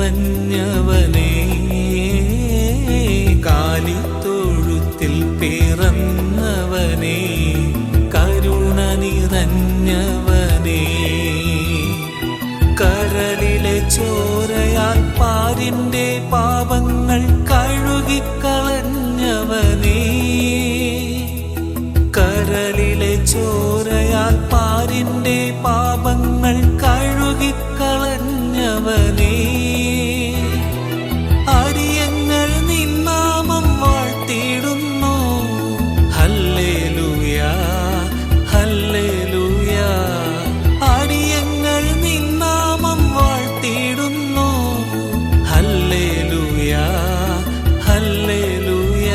നിറഞ്ഞവനേ, കാലിത്തൊഴുത്തിൽ പിറന്നവനേ, കരുണ നിറഞ്ഞവനേ, കരളിലെ ചോരയാൽ പാരിന്റെ പാപങ്ങൾ കഴുകിക്കളഞ്ഞവനേ, കരളിലെ ചോരയാൽ പാരിന്റെ പാപങ്ങൾ കഴുകിക്കളഞ്ഞവനേ, അടിയങ്ങൾ നിന്നാമം വാഴ്ത്തിയിടുന്നു. ഹല്ലേലൂയ ഹല്ലേലൂയ, അടിയങ്ങൾ നിന്നാമം വാഴ്ത്തിയിടുന്നു. ഹല്ലേലൂയ ഹല്ലേലൂയ,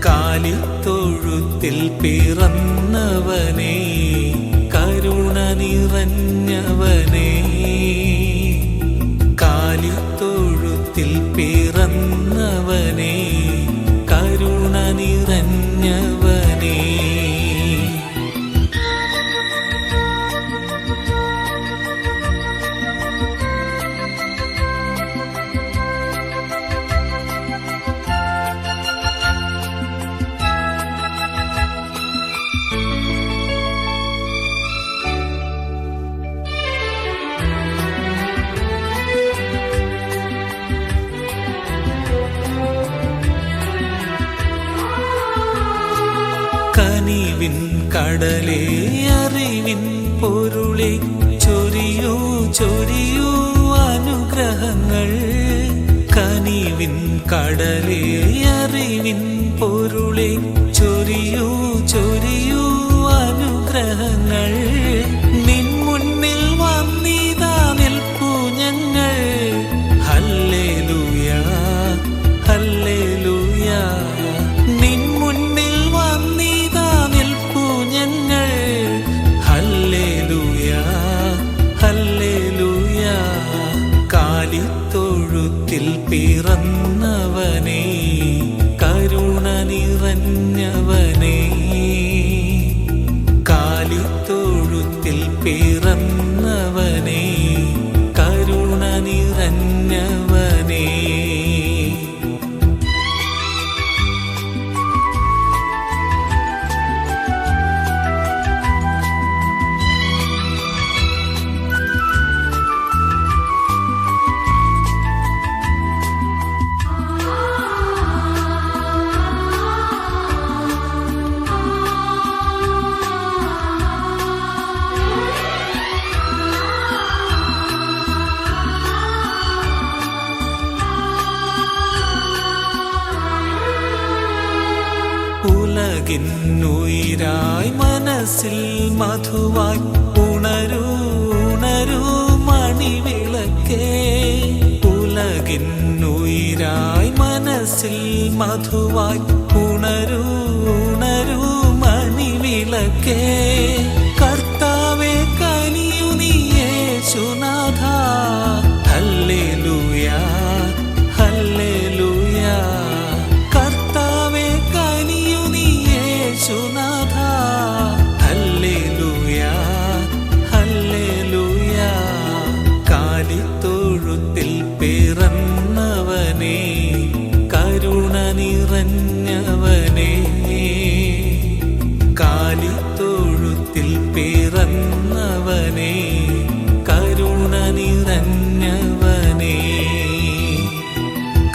കാലിത്തൊഴുത്തിൽ പിറന്നവനേ, കരുണ നിറഞ്ഞവനേ, കാലിത്തൊഴുത്തിൽ പിറന്നവനേ, കരുണ നിറഞ്ഞവനേ. കനിവിൻ കടലേ, അറിവിൻ പൊരുളെ, ചൊരിയൂ ചൊരിയൂ അനുഗ്രഹങ്ങൾ. കനിവിൻ കടലേ, അറിവിൻ പൊരുളെ, ചൊരിയൂ ചൊരിയൂ അനുഗ്രഹങ്ങൾ. നിൻ മുന്നിൽ വന്നിതാ നിൽപ്പു ഞങ്ങൾ. ഹല്ലേലൂയ ഹല്ലേലൂയ, നിൻ മുന്നിൽ വന്നിതാ നിൽപ്പു ഞങ്ങൾ. ഹല്ലേലൂയ ഹല്ലേലൂയ, കാലിത്തൊഴുത്തിൽ പിറന്നവനേ, കരുണ നിറഞ്ഞവനേ, കാലിത്തൊഴുത്തിൽ പിറന്നവനേ, കരുണ നിറഞ്ഞവനേ. ഉലകിന്നുയിരായി മനസ്സിൽ മധുവായി ഉണരൂ ഉണരൂ മണിവിളക്കേ. ഉലകിന്നുയിരായി മനസ്സിൽ മധുവായി ഉണരൂ ഉണരൂ മണിവിളക്കേ. കർത്താവേ കനിയു നീ യേശുനാഥ. ഹല്ലേലൂയ ഹല്ലേലൂയ, കർത്താവേ കനിയു നീ യേശുനാഥ. ഹല്ലേലൂയ ഹല്ലേലൂയ, കാലിത്തൊഴുത്തിൽ പിറന്നവനേ, കരുണ നിറഞ്ഞവനേ, കാലിത്തൊഴുത്തിൽ പിറന്നവനേ, കരുണ നിറഞ്ഞവനേ,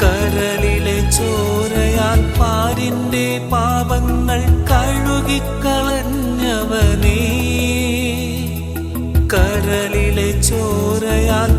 കരളിലെ ചോരയാൽ പാരിന്റെ പാപങ്ങൾ കഴുകിക്കളഞ്ഞവനേ, കരളിലെ ചോരയാൽ